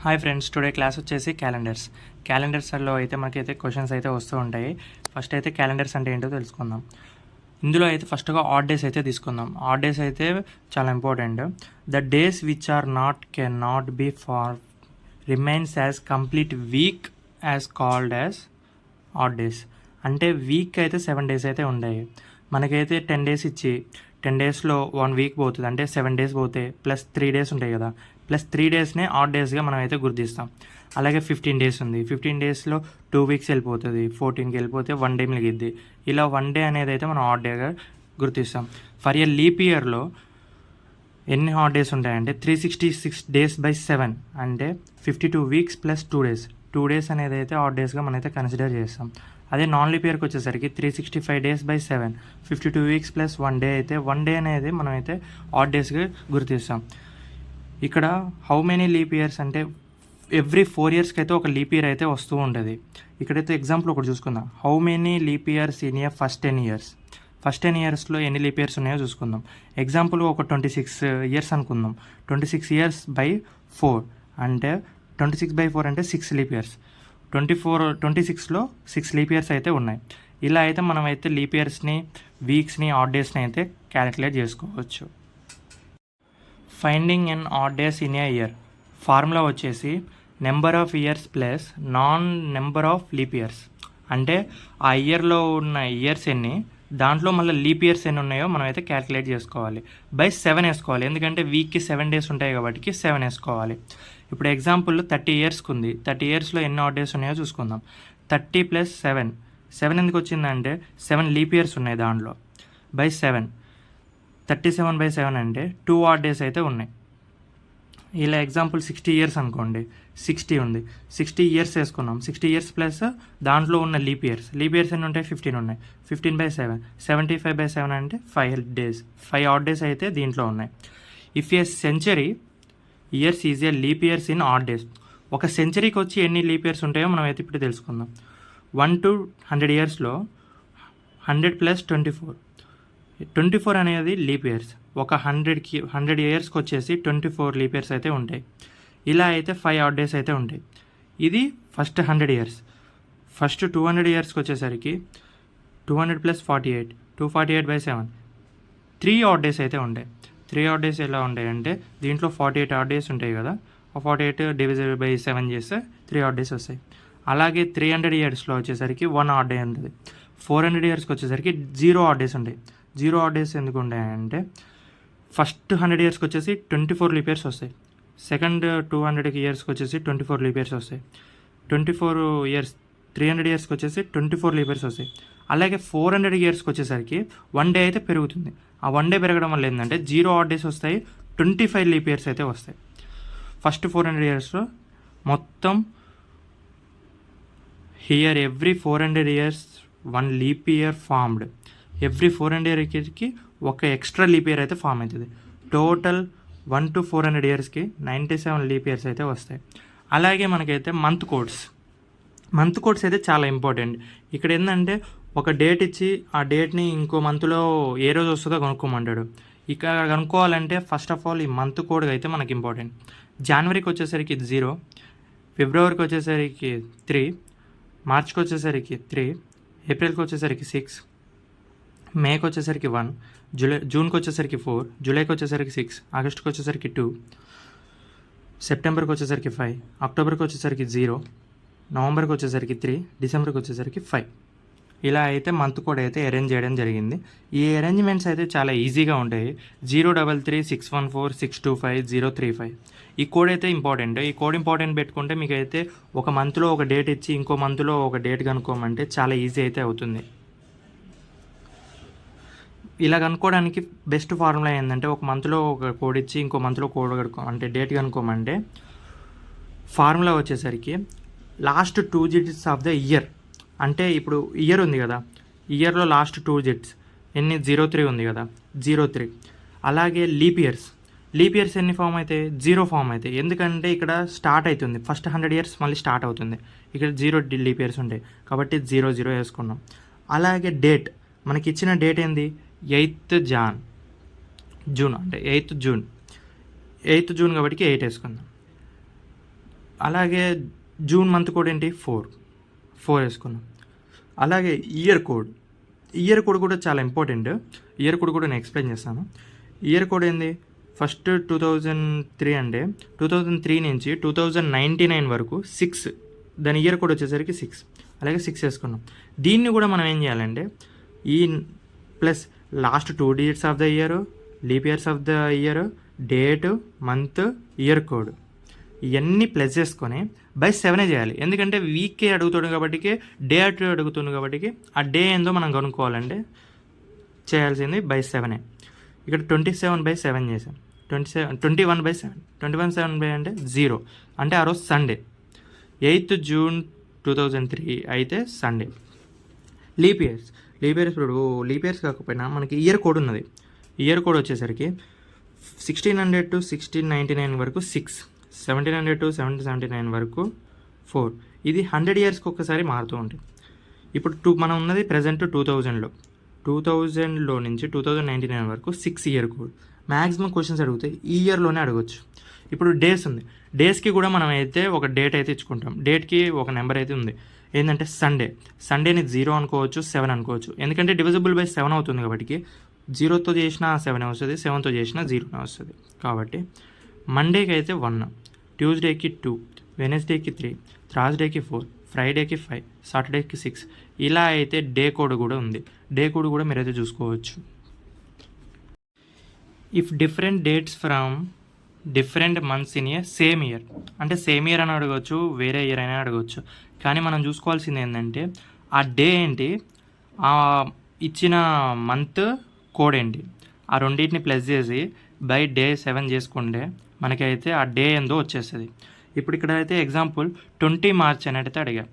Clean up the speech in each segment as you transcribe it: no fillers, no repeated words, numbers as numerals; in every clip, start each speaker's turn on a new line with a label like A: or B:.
A: Hi friends, today class వచ్చేసి క్యాలెండర్స్లో అయితే మనకైతే క్వశ్చన్స్ అయితే వస్తూ ఉంటాయి. ఫస్ట్ అయితే క్యాలెండర్స్ అంటే ఏంటో తెలుసుకుందాం. ఇందులో అయితే ఫస్ట్గా ఆడ్ డేస్ అయితే తీసుకుందాం. ఆడ్ డేస్ అయితే చాలా important. The days which are can not be for remains as complete week as called as odd days. అంటే వీక్ అయితే 7 డేస్ అయితే ఉన్నాయి. మనకైతే 10 డేస్ ఇచ్చి 10 డేస్లో 1 వీక్ పోతుంది, అంటే 7 డేస్ పోతే ప్లస్ 3 డేస్ ఉంటాయి కదా, ప్లస్ 3 డేస్నే ఆడ్ డేస్గా మనం అయితే గుర్తిస్తాం. అలాగే 15 డేస్ ఉంది, 15 డేస్లో 2 వీక్స్ వెళ్ళిపోతుంది, 14కి వెళ్ళిపోతే 1 డే మిగిలిద్ది. ఇలా 1 డే అనేది అయితే మనం ఆడ్ డేగా గుర్తిస్తాం. ఫర్ ఏ లీప్ ఇయర్లో ఎన్ని ఆడ్ డేస్ ఉంటాయంటే 366 డేస్ బై 7, అంటే 52 వీక్స్ ప్లస్ 2 డేస్. 2 డేస్ అనేది అయితే ఆడ్ డేస్గా మనమైతే కన్సిడర్ చేస్తాం. అదే నాన్ లీప్ ఇయర్కి వచ్చేసరికి 365 days by 7, 52 weeks plus 1 day అయితే 1 డే అనేది మనమైతే ఆడ్ డేస్గా గుర్తిస్తాం. ఇక్కడ హౌ మెనీ లీప్ ఇయర్స్ అంటే ఎవ్రీ 4 ఇయర్స్కి అయితే ఒక లీప్ ఇయర్ అయితే వస్తూ ఉంటుంది. ఇక్కడైతే ఎగ్జాంపుల్ ఒకటి చూసుకుందాం. How many leap years in year first 10 years. First 10 ఇయర్స్లో ఎన్ని లీప్ ఇయర్స్ ఉన్నాయో చూసుకుందాం. ఎగ్జాంపుల్ ఒక 26 ఇయర్స్ అనుకుందాం. 26 ఇయర్స్ బై 4 అంటే 26 బై 4 అంటే 6 లీప్ ఇయర్స్. 26లో 6 లీప్ ఇయర్స్ అయితే ఉన్నాయి. ఇలా అయితే మనం అయితే లీప్ ఇయర్స్ని, వీక్స్ని, ఆడ్ డేస్ని అయితే క్యాలిక్యులేట్ చేసుకోవచ్చు. Finding an odd days in a year formula వచ్చేసి number of years plus non number of leap years. అంటే ఆ ఇయర్లో ఉన్న ఇయర్స్ ఎన్ని, దాంట్లో మళ్ళీ లీప్ ఇయర్స్ ఎన్ని ఉన్నాయో మనం అయితే క్యాలిక్యులేట్ చేసుకోవాలి. బై 7 వేసుకోవాలి, ఎందుకంటే వీక్కి 7 డేస్ ఉంటాయి కాబట్టి 7 వేసుకోవాలి. ఇప్పుడు ఎగ్జాంపుల్ 30 ఇయర్స్కి ఉంది. 30 ఇయర్స్లో ఎన్ని ఆడ్ డేస్ ఉన్నాయో చూసుకుందాం. 30 ప్లస్ 7 ఎందుకు వచ్చిందంటే 7 లీప్ ఇయర్స్ ఉన్నాయి దాంట్లో. బై 7, 37 బై 7 అంటే 2 ఆడ్ డేస్ అయితే ఉన్నాయి. ఇలా ఎగ్జాంపుల్ 60 ఇయర్స్ అనుకోండి, 60 ఉంది, 60 ఇయర్స్ వేసుకున్నాం. 60 ఇయర్స్ ప్లస్ దాంట్లో ఉన్న లీప్ ఇయర్స్ ఎన్ని ఉంటాయి, 15 ఉన్నాయి. 15 బై 7, 75 బై 7 అంటే 5 డేస్, 5 ఆడ్ డేస్ అయితే దీంట్లో ఉన్నాయి. If a century years is a leap years in odd days. ఒక సెంచరీకి వచ్చి ఎన్ని లీప్ ఇయర్స్ ఉంటాయో మనం అయితే ఇప్పుడు తెలుసుకుందాం. 1 to 100 ఇయర్స్లో 100 ప్లస్ 24 అనేది లీప్ ఇయర్స్. ఒక 100 ఇయర్స్కి వచ్చేసి 24 లీప్ ఇయర్స్ అయితే ఉంటాయి. ఇలా అయితే 5 ఆడ్ డేస్ అయితే ఉంటాయి. ఇది ఫస్ట్ 100 ఇయర్స్. ఫస్ట్ 200 ఇయర్స్కి వచ్చేసరికి 200 ప్లస్ 48, 248 బై 7, 3 ఆడ్ డేస్ అయితే ఉంటాయి. 3 ఆడ్ డేస్ ఎలా ఉంటాయి అంటే దీంట్లో 48 ఆడ్ డేస్ ఉంటాయి కదా, ఆ 48 డివిజన్ బై 7 చేస్తే 3 ఆడ్ డేస్ వస్తాయి. అలాగే 300 ఇయర్స్లో వచ్చేసరికి 1 ఆడ్ డే ఉంటుంది. 400 ఇయర్స్కి వచ్చేసరికి 0 ఆడ్ డేస్ ఉంటాయి. 0 ఆడ్ డేస్ ఎందుకు ఉంటాయంటే ఫస్ట్ 100 ఇయర్స్కి వచ్చేసి 24 లీప్ ఇయర్స్ వస్తాయి. సెకండ్ 200 ఇయర్స్కి వచ్చేసి 24 లీప్ ఇయర్స్ వస్తాయి. 24 ఇయర్స్ 300 ఇయర్స్కి వచ్చేసి 24 లీప్ ఇయర్స్ వస్తాయి. అలాగే 400 ఇయర్స్కి వచ్చేసరికి 1 డే అయితే పెరుగుతుంది. ఆ 1 డే పెరగడం వల్ల ఏంటంటే 0 ఆడ్ డేస్ వస్తాయి, 25 లీప్ ఇయర్స్ అయితే వస్తాయి. ఫస్ట్ 400 ఇయర్స్లో మొత్తం here every 400 years 1 leap year formed. Every 400 ఇయర్కి ఒక ఎక్స్ట్రా లీప్ ఇయర్ అయితే ఫామ్ అవుతుంది. టోటల్ 1 to 400 ఇయర్స్కి 97 లీప్ ఇయర్స్ అయితే వస్తాయి. అలాగే మనకైతే మంత్ కోడ్స్ అయితే చాలా ఇంపార్టెంట్. ఇక్కడ ఏంటంటే ఒక డేట్ ఇచ్చి ఆ డేట్ని ఇంకో మంత్లో ఏ రోజు వస్తుందో కనుక్కోమంటాడు. ఇక్కడ కనుక్కోవాలంటే ఫస్ట్ ఆఫ్ ఆల్ ఈ మంత్ కోడ్ అయితే మనకి ఇంపార్టెంట్. జనవరికి వచ్చేసరికి 0, ఫిబ్రవరికి వచ్చేసరికి 3, మార్చ్కి వచ్చేసరికి 3, ఏప్రిల్కి వచ్చేసరికి 6, మేకి వచ్చేసరికి 1, జూన్కి వచ్చేసరికి 4, జూలైకి వచ్చేసరికి 6, ఆగస్టుకి వచ్చేసరికి 2, సెప్టెంబర్కి వచ్చేసరికి 5, అక్టోబర్కి వచ్చేసరికి 0, నవంబర్కి వచ్చేసరికి 3, డిసెంబర్కి వచ్చేసరికి 5. ఇలా అయితే మంత్ కోడ్ అయితే అరేంజ్ చేయడం జరిగింది. ఈ అరేంజ్మెంట్స్ అయితే చాలా ఈజీగా ఉంటాయి. 033614625 ఈ కోడ్ అయితే ఇంపార్టెంట్. ఈ కోడ్ ఇంపార్టెంట్ పెట్టుకుంటే మీకు అయితే ఒక మంత్లో ఒక డేట్ ఇచ్చి ఇంకో మంత్లో ఒక డేట్ కనుక్కోమంటే చాలా ఈజీ అయితే అవుతుంది. ఇలా కనుక్కోవడానికి బెస్ట్ ఫార్ములా ఏంటంటే ఒక మంత్లో ఒక కోడ్ ఇచ్చి ఇంకో మంత్లో కోడ్ అంటే డేట్ కనుక్కోమంటే ఫార్ములా వచ్చేసరికి last 2 digits of the year. అంటే ఇప్పుడు ఇయర్ ఉంది కదా, ఇయర్లో లాస్ట్ 2 digits ఎన్ని, 03 ఉంది కదా, 03. అలాగే లీప్ ఇయర్స్ ఎన్ని ఫామ్ అయితే 0 ఫామ్ అవుతాయి. ఎందుకంటే ఇక్కడ స్టార్ట్ అవుతుంది, ఫస్ట్ 100 ఇయర్స్ మళ్ళీ స్టార్ట్ అవుతుంది. ఇక్కడ 0 లీప్ ఇయర్స్ ఉంటాయి కాబట్టి 00 వేసుకున్నాం. అలాగే డేట్, మనకి ఇచ్చిన డేట్ ఏంది, 8th జూన్ అంటే 8th జూన్ కాబట్టి 8 వేసుకుందాం. అలాగే జూన్ మంత్ కోడ్ ఏంటి 4 వేసుకున్నాం. అలాగే ఇయర్ కోడ్ కూడా చాలా ఇంపార్టెంట్. ఇయర్ కోడ్ కూడా నేను ఎక్స్ప్లెయిన్ చేస్తాను. ఇయర్ కోడ్ ఏంది, ఫస్ట్ 2003 అంటే 2003 నుంచి 2099 వరకు 6, దాని ఇయర్ కోడ్ వచ్చేసరికి 6, అలాగే 6 వేసుకున్నాం. దీన్ని కూడా మనం ఏం చేయాలంటే ఈ plus last 2 digits of the year, leap years of the year, date, month, year code ఇవన్నీ ప్లస్ చేసుకొని బై 7 చేయాలి. ఎందుకంటే వీకే అడుగుతుంది కాబట్టి, డే అడుగుతుంది కాబట్టి ఆ డే ఏందో మనం కనుక్కోవాలంటే చేయాల్సింది బై 7. ఇక్కడ 27/7 చేసాం. 21/7 21/7 అంటే 0, అంటే ఆ రోజు సండే, 8th June 2003 అయితే సండే. లీప్ ఇయర్స్ ఇప్పుడు లీప్ ఇయర్స్ కాకపోయినా మనకి ఇయర్ కోడ్ ఉన్నది. ఇయర్ కోడ్ వచ్చేసరికి 1600 to 1699 వరకు 6, 1700 to 1779 వరకు 4. ఇది 100 yearsకి ఒక్కసారి మారుతూ ఉంటుంది. ఇప్పుడు మనం ఉన్నది ప్రజెంట్ 2000లో నుంచి 2099 వరకు 6 ఇయర్ కోడ్. మ్యాక్సిమం క్వశ్చన్స్ అడిగితే ఈ ఇయర్లోనే అడగచ్చు. ఇప్పుడు డేస్ ఉంది, డేస్కి కూడా మనం అయితే ఒక డేట్ అయితే ఇచ్చుకుంటాం. డేట్కి ఒక నెంబర్ అయితే ఉంది, ఏంటంటే సండేని 0 అనుకోవచ్చు, 7 అనుకోవచ్చు. ఎందుకంటే డివిజిబుల్ బై 7 అవుతుంది కాబట్టి 0తో చేసినా 7 వస్తుంది, 7తో చేసినా 0 వస్తుంది. కాబట్టి మండేకి అయితే 1, ట్యూస్డేకి 2, వెనస్డేకి 3, థర్స్డేకి 4, ఫ్రైడేకి 5, సాటర్డేకి 6. ఇలా అయితే డే కోడ్ కూడా ఉంది. డే కోడ్ కూడా మీరైతే చూసుకోవచ్చు. If different dates from different months in a same year, అంటే సేమ్ ఇయర్ అని అడగవచ్చు, వేరే ఇయర్ అయినా అడగవచ్చు. కానీ మనం చూసుకోవాల్సింది ఏంటంటే ఆ డే ఏంటి, ఆ ఇచ్చిన మంత్ కోడ్ ఏంటి, ఆ రెండింటిని ప్లస్ చేసి బై డే 7 చేసుకుంటే మనకైతే ఆ డే ఏందో వచ్చేస్తుంది. ఇప్పుడు ఇక్కడ అయితే ఎగ్జాంపుల్ 20 మార్చ్ అని అయితే అడిగా.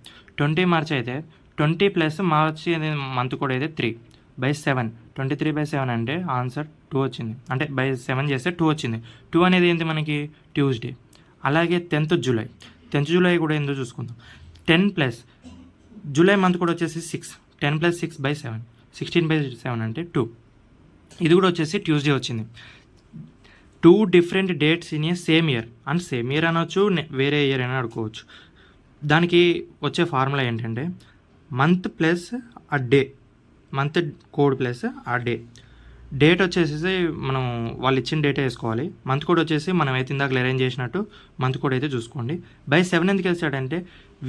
A: 20 మార్చ్ అయితే 20 ప్లస్ మార్చి మంత్ కోడ్ అయితే 3/7, 23/7 అంటే ఆన్సర్ 2 వచ్చింది. అంటే బై 7 చేస్తే 2 వచ్చింది. 2 అనేది ఏంటి మనకి ట్యూస్డే. అలాగే 10th జూలై కూడా ఏందో చూసుకుందాం. 10 ప్లస్ జూలై మంత్ కూడా వచ్చేసి 6, 10 + 6/7, 16/7 అంటే 2. ఇది కూడా వచ్చేసి ట్యూస్డే వచ్చింది. 2 different dates in a same year, and same year అనవచ్చు, వేరే ఇయర్ అయినా అనుకోవచ్చు. దానికి వచ్చే ఫార్ములా ఏంటంటే మంత్ ప్లస్ ఆ డే, మంత్ కోడ్ ప్లస్ ఆ డేట్ వచ్చేసి మనం వాళ్ళు ఇచ్చిన డేటే వేసుకోవాలి. మంత్ కోడ్ వచ్చేసి మనం అయితే ఇందాక అరేంజ్ చేసినట్టు మంత్ కోడ్ అయితే చూసుకోండి. బై 7 ఎందుకు వేస్తాడంటే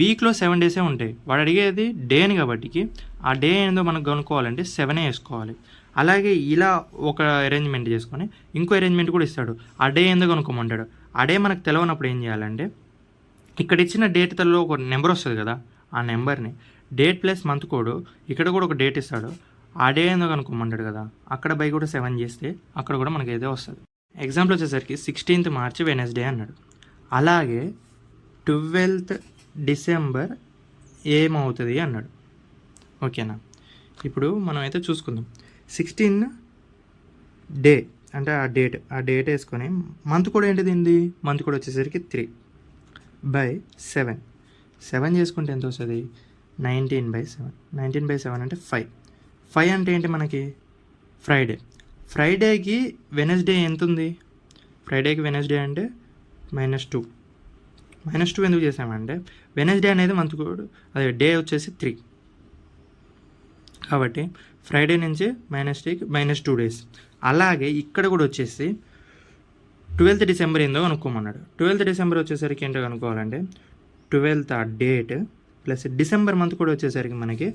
A: వీక్లో 7 డేసే ఉంటాయి. వాడు అడిగేది డేని కాబట్టి ఆ డే ఏందో మనకు కనుక్కోవాలంటే 7 వేసుకోవాలి. అలాగే ఇలా ఒక అరేంజ్మెంట్ చేసుకొని ఇంకో అరేంజ్మెంట్ కూడా ఇస్తాడు. ఆ డే ఎందుకు కనుక్కోమంటాడు. ఆ డే మనకు తెలియనప్పుడు ఏం చేయాలంటే ఇక్కడ ఇచ్చిన డేట్లలో ఒక నెంబర్ వస్తుంది కదా, ఆ నెంబర్ని డేట్ ప్లస్ మంత్ కోడ్, ఇక్కడ కూడా ఒక డేట్ ఇస్తాడు, ఆ డే ఎందుకు కనుక్కోమంటాడు కదా, అక్కడ బై కూడా 7 చేస్తే అక్కడ కూడా మనకైతే వస్తుంది. ఎగ్జాంపుల్ వచ్చేసరికి 16th మార్చ్ వెనస్డే అన్నాడు. అలాగే 12th డిసెంబర్ ఏమవుతుంది అన్నాడు. ఓకేనా, ఇప్పుడు మనం అయితే చూసుకుందాం. 16 డే అంటే ఆ డేట్ వేసుకొని మంత్ కూడా ఏంటిది, మంత్ కూడా వచ్చేసరికి 3/7. 7 చేసుకుంటే ఎంత వస్తుంది, 19/7. 19/7 అంటే 5 అంటే ఏంటి మనకి ఫ్రైడేకి వెనస్డే ఎంత ఉంది, ఫ్రైడేకి వెనస్డే అంటే -2. -2 ఎందుకు చేసామంటే వెనస్డే అనేది మంత్ కోడ్, అదే డే వచ్చేసి 3 కాబట్టి ఫ్రైడే నుంచి -2 days. అలాగే ఇక్కడ కూడా వచ్చేసి 12th డిసెంబర్ ఏందో కనుక్కోమన్నాడు. 12th డిసెంబర్ వచ్చేసరికి ఏంటో కనుక్కోవాలంటే 12th ఆ డేట్ ప్లస్ డిసెంబర్ మంత్ కూడా వచ్చేసరికి మనకి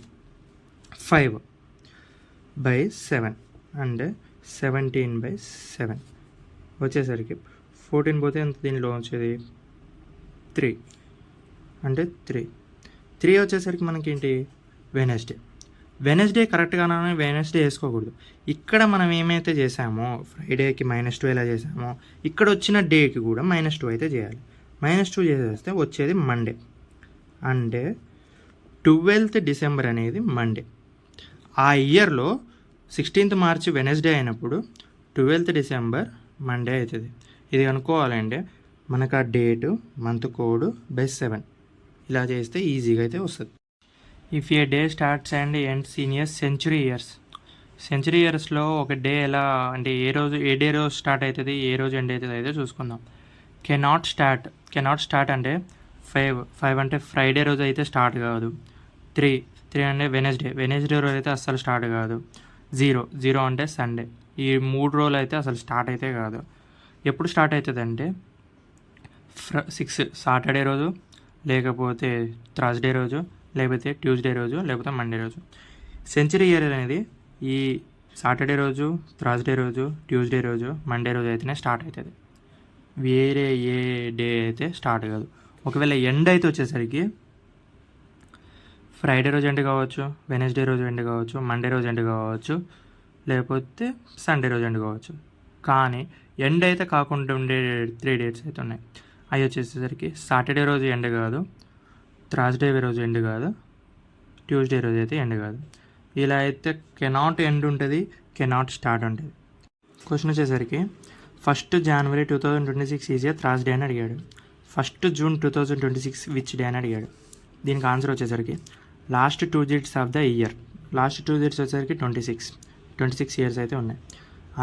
A: 5/7 అంటే 17/7 వచ్చేసరికి 14 పోతే ఎంత దీనిలో వచ్చేది 3 అంటే 3 వచ్చేసరికి మనకేంటి వెనస్డే కరెక్ట్గానే వెనస్డే వేసుకోకూడదు. ఇక్కడ మనం ఏమైతే చేసామో ఫ్రైడేకి -2 ఎలా చేసామో ఇక్కడ వచ్చిన డేకి కూడా -2 అయితే చేయాలి. -2 చేసేస్తే వచ్చేది మండే, అంటే 12th డిసెంబర్ అనేది మండే. ఆ ఇయర్లో 16th మార్చ్ వెనస్డే అయినప్పుడు 12th డిసెంబర్ మండే అవుతుంది. ఇది కనుక్కోవాలంటే మనకు ఆ డేటు మంత్ కోడ్ /7 ఇలా చేస్తే ఈజీగా అయితే వస్తుంది. If A day starts and ends in a century ఇయర్స్లో ఒక డే ఎలా అంటే ఏ డే రోజు స్టార్ట్ అవుతుంది, ఏ రోజు ఎండ్ అవుతుంది అయితే చూసుకుందాం. కెనాట్ స్టార్ట్ అంటే ఫైవ్ అంటే ఫ్రైడే రోజు అయితే స్టార్ట్ కాదు. 3 అంటే వెనస్డే రోజు అయితే అస్సలు స్టార్ట్ కాదు. 0 అంటే సండే. ఈ 3 రోజులు అయితే అసలు స్టార్ట్ అయితే కాదు. ఎప్పుడు స్టార్ట్ అవుతుంది అంటే 6 సాటర్డే రోజు, లేకపోతే థర్స్డే రోజు, లేకపోతే ట్యూస్డే రోజు, లేకపోతే మండే రోజు. సెంచరీ ఇయర్ అనేది ఈ సాటర్డే రోజు, థర్స్డే రోజు, ట్యూస్డే రోజు, మండే రోజు అయితేనే స్టార్ట్ అవుతుంది. వేరే ఏ డే అయితే స్టార్ట్ కాదు. ఒకవేళ ఎండ్ అయితే వచ్చేసరికి ఫ్రైడే రోజు ఎండ్ కావచ్చు, వెనస్డే రోజు ఎండ్ కావచ్చు, మండే రోజు ఎండ్ కావచ్చు, లేకపోతే సండే రోజు ఎండ్ కావచ్చు. కానీ ఎండ్ అయితే కాకుండా ఉండే 3 డేట్స్ అయితే ఉన్నాయి. అవి వచ్చేసరికి సాటర్డే రోజు ఎండ్ కాదు, థర్స్డే రోజు ఎండ్ కాదు, ట్యూస్డే రోజు అయితే ఎండ్ కాదు. ఇలా అయితే కెనాట్ ఎండ్ ఉంటుంది, కెనాట్ స్టార్ట్ ఉంటుంది. క్వశ్చన్ వచ్చేసరికి 1st January 2026 is a Thursday అని అడిగాడు. 1st June 2026 విచ్ డే అని అడిగాడు. దీనికి ఆన్సర్ వచ్చేసరికి last 2 digits of the year. Last 2 digits వచ్చేసరికి 26 ఇయర్స్ అయితే ఉన్నాయి.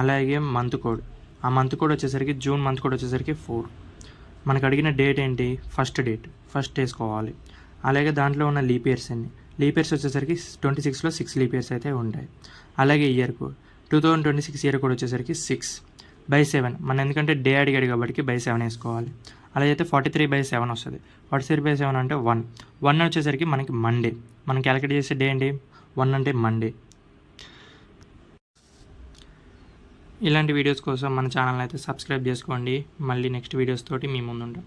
A: అలాగే మంత్ కోడ్, ఆ మంత్ కోడ్ వచ్చేసరికి జూన్ మంత్ కోడ్ వచ్చేసరికి 4. మనకు అడిగిన డేట్ ఏంటి? ఫస్ట్ వేసుకోవాలి. అలాగే దాంట్లో ఉన్న లీప్ ఇయర్స్ ఎన్ని? లీప్ ఇయర్స్ వచ్చేసరికి 26లో 6 లీప్ ఇయర్స్ అయితే ఉంటాయి. అలాగే ఇయర్ కోడ్ 2026 ఇయర్ కోడ్ వచ్చేసరికి 6/7. మనం ఎందుకంటే డే అడిగాడు కాబట్టి 7 వేసుకోవాలి. అలా అయితే 43/7 వస్తుంది. 43/7 అంటే 1 వచ్చేసరికి మనకి మండే. మనం క్యాలిక్యులేట్ చేసే డే ఏంటి? 1 అంటే మండే. ఇలాంటి వీడియోస్ కోసం మన ఛానల్ అయితే సబ్స్క్రైబ్ చేసుకోండి. మళ్ళీ నెక్స్ట్ వీడియోస్ తోటి మీ ముందు ఉంటాం.